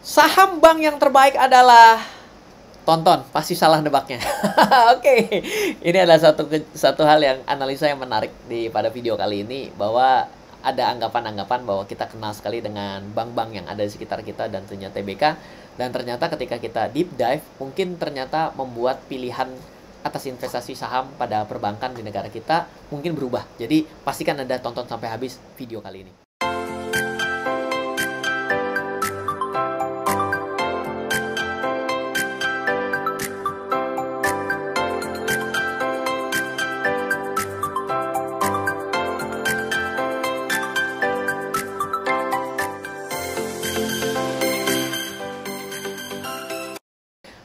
Saham bank yang terbaik adalah tonton, pasti salah nebaknya. Oke, ini adalah satu hal yang analisa yang menarik pada video kali ini, bahwa ada anggapan-anggapan bahwa kita kenal sekali dengan bank-bank yang ada di sekitar kita dan tentunya TBK, dan ternyata ketika kita deep dive, mungkin ternyata membuat pilihan atas investasi saham pada perbankan di negara kita mungkin berubah. Jadi pastikan Anda tonton sampai habis video kali ini.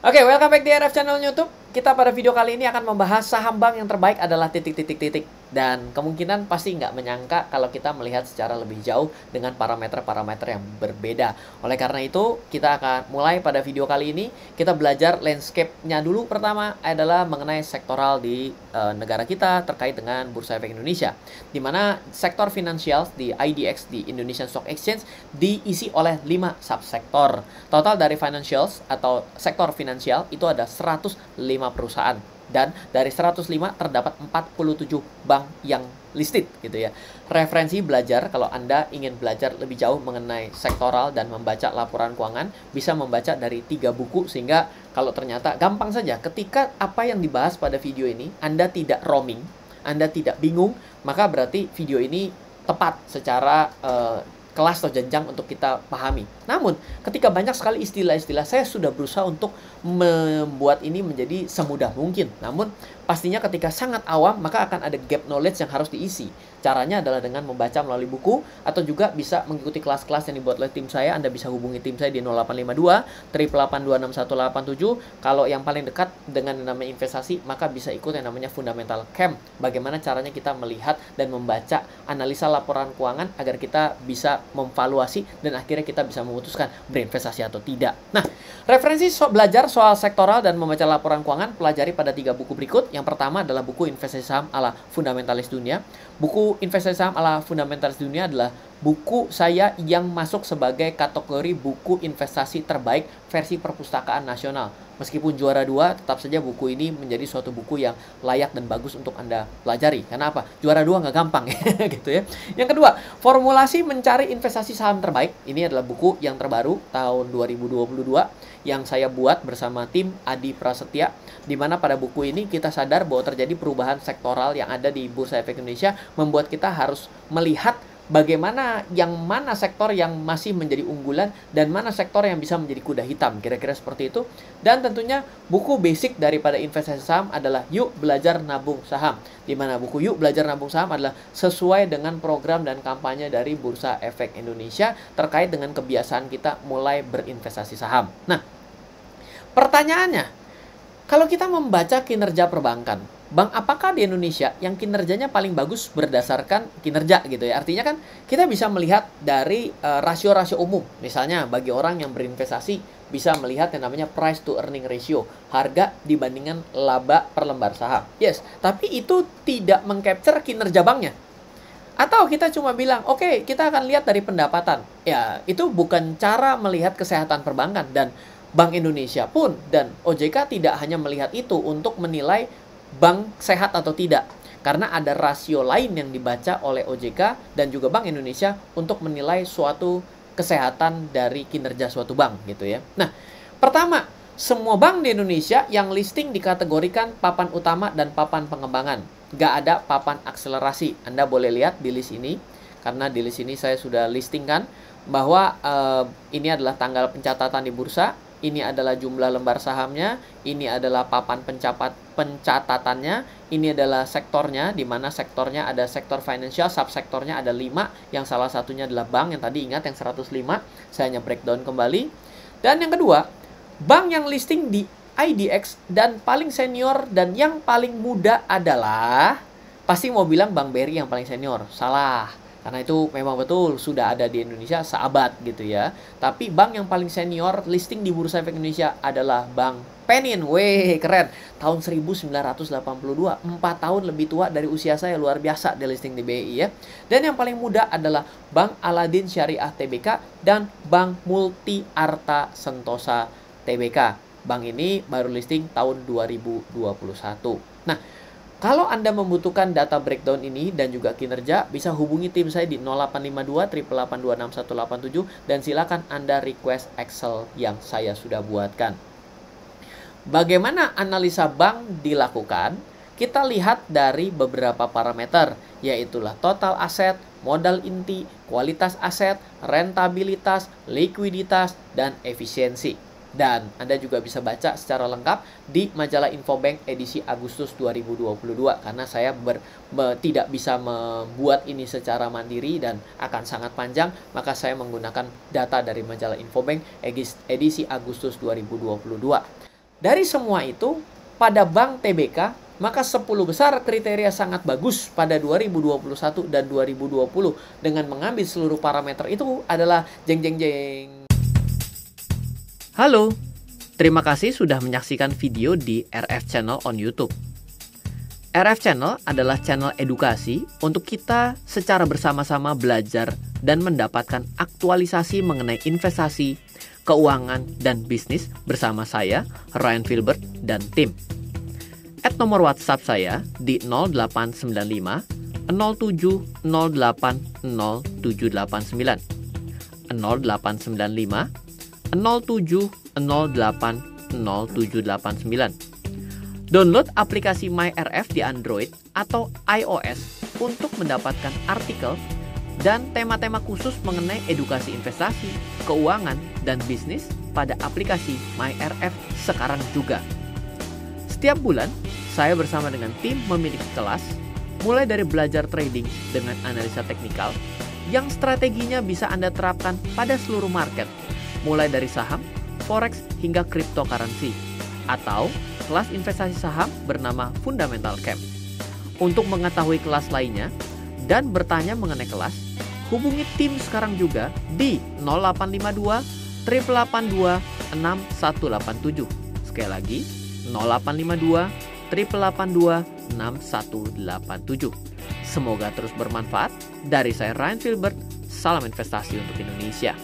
Oke, welcome back di RF Channel YouTube. Kita pada video kali ini akan membahas saham bank yang terbaik adalah titik-titik-titik. Dan kemungkinan pasti nggak menyangka kalau kita melihat secara lebih jauh dengan parameter-parameter yang berbeda. Oleh karena itu, kita akan mulai pada video kali ini. Kita belajar landscape-nya dulu. Pertama adalah mengenai sektoral di negara kita terkait dengan Bursa Efek Indonesia. Di mana sektor finansial di IDX, di Indonesian Stock Exchange, diisi oleh 5 subsektor. Total dari financials atau sektor finansial itu ada 105 perusahaan. Dan dari 105 terdapat 47 bank yang listed gitu ya. Referensi belajar kalau Anda ingin belajar lebih jauh mengenai sektoral dan membaca laporan keuangan, bisa membaca dari 3 buku, sehingga kalau ternyata gampang saja ketika apa yang dibahas pada video ini Anda tidak roaming, Anda tidak bingung, maka berarti video ini tepat secara kelas atau jenjang untuk kita pahami. Namun, ketika banyak sekali istilah-istilah, saya sudah berusaha untuk membuat ini menjadi semudah mungkin. Namun, pastinya ketika sangat awam, maka akan ada gap knowledge yang harus diisi. Caranya adalah dengan membaca melalui buku, atau juga bisa mengikuti kelas-kelas yang dibuat oleh tim saya. Anda bisa hubungi tim saya di 0852 8826187. Kalau yang paling dekat dengan yang namanya investasi, maka bisa ikut yang namanya Fundamental Camp. Bagaimana caranya kita melihat dan membaca analisa laporan keuangan agar kita bisa memvaluasi dan akhirnya kita bisa memutuskan berinvestasi atau tidak. Nah, referensi belajar soal sektoral dan membaca laporan keuangan pelajari pada 3 buku berikut. Yang pertama adalah buku Investasi Saham ala Fundamentalis Dunia. Buku Investasi Saham ala Fundamentalis Dunia adalah buku saya yang masuk sebagai kategori buku investasi terbaik versi perpustakaan nasional. Meskipun juara 2, tetap saja buku ini menjadi suatu buku yang layak dan bagus untuk Anda pelajari. Karena apa? Juara 2 nggak gampang gitu ya. Yang kedua, Formulasi Mencari Investasi Saham Terbaik. Ini adalah buku yang terbaru tahun 2022 yang saya buat bersama tim Adi Prasetya, di mana pada buku ini kita sadar bahwa terjadi perubahan sektoral yang ada di Bursa Efek Indonesia, membuat kita harus melihat bagaimana yang mana sektor yang masih menjadi unggulan dan mana sektor yang bisa menjadi kuda hitam, kira-kira seperti itu. Dan tentunya buku basic daripada investasi saham adalah Yuk Belajar Nabung Saham, di mana buku Yuk Belajar Nabung Saham adalah sesuai dengan program dan kampanye dari Bursa Efek Indonesia terkait dengan kebiasaan kita mulai berinvestasi saham. Nah, pertanyaannya, kalau kita membaca kinerja perbankan, bank apakah di Indonesia yang kinerjanya paling bagus berdasarkan kinerja gitu ya? Artinya kan kita bisa melihat dari rasio-rasio umum. Misalnya bagi orang yang berinvestasi bisa melihat yang namanya price to earning ratio, harga dibandingkan laba per lembar saham. Yes, tapi itu tidak mengcapture kinerja banknya. Atau kita cuma bilang, oke, kita akan lihat dari pendapatan. Ya, itu bukan cara melihat kesehatan perbankan. Dan Bank Indonesia pun dan OJK tidak hanya melihat itu untuk menilai bank sehat atau tidak. Karena ada rasio lain yang dibaca oleh OJK dan juga Bank Indonesia untuk menilai suatu kesehatan dari kinerja suatu bank gitu ya. Nah, pertama, semua bank di Indonesia yang listing dikategorikan papan utama dan papan pengembangan. Nggak ada papan akselerasi. Anda boleh lihat di list ini, karena di list ini saya sudah listingkan bahwa ini adalah tanggal pencatatan di bursa. Ini adalah jumlah lembar sahamnya, ini adalah papan pencatatannya, ini adalah sektornya, di mana sektornya ada sektor financial, subsektornya ada 5, yang salah satunya adalah bank, yang tadi ingat yang 105, saya hanya breakdown kembali. Dan yang kedua, bank yang listing di IDX dan paling senior dan yang paling muda adalah, pasti mau bilang Bank BRI yang paling senior, salah. Karena itu memang betul sudah ada di Indonesia seabad gitu ya. Tapi bank yang paling senior listing di Bursa Efek Indonesia adalah Bank Penin. Weh, keren. Tahun 1982, 4 tahun lebih tua dari usia saya, luar biasa di listing di BI ya. Dan yang paling muda adalah Bank Aladin Syariah Tbk dan Bank Multi Arta Sentosa Tbk. Bank ini baru listing tahun 2021. Nah, kalau Anda membutuhkan data breakdown ini dan juga kinerja, bisa hubungi tim saya di 0852 882 6187 dan silakan Anda request Excel yang saya sudah buatkan. Bagaimana analisa bank dilakukan? Kita lihat dari beberapa parameter, yaitu total aset, modal inti, kualitas aset, rentabilitas, likuiditas, dan efisiensi. Dan Anda juga bisa baca secara lengkap di majalah Infobank edisi Agustus 2022 karena saya tidak bisa membuat ini secara mandiri dan akan sangat panjang, maka saya menggunakan data dari majalah Infobank edisi Agustus 2022. Dari semua itu, pada Bank Tbk, maka 10 besar kriteria sangat bagus pada 2021 dan 2020 dengan mengambil seluruh parameter itu adalah jeng jeng jeng. Halo, terima kasih sudah menyaksikan video di RF Channel on YouTube. RF Channel adalah channel edukasi untuk kita secara bersama-sama belajar dan mendapatkan aktualisasi mengenai investasi, keuangan, dan bisnis bersama saya, Ryan Filbert, dan tim. Add nomor WhatsApp saya di 0895 07 08 0789 0895 07 08 0789. Download aplikasi MyRF di Android atau iOS untuk mendapatkan artikel dan tema-tema khusus mengenai edukasi investasi, keuangan, dan bisnis pada aplikasi MyRF sekarang juga. Setiap bulan, saya bersama dengan tim memiliki kelas, mulai dari belajar trading dengan analisa teknikal, yang strateginya bisa Anda terapkan pada seluruh market, mulai dari saham, forex, hingga cryptocurrency, atau kelas investasi saham bernama Fundamental Camp. Untuk mengetahui kelas lainnya dan bertanya mengenai kelas, hubungi tim sekarang juga di 0852 882 6187. Sekali lagi, 0852 882 6187. Semoga terus bermanfaat. Dari saya Ryan Filbert, salam investasi untuk Indonesia.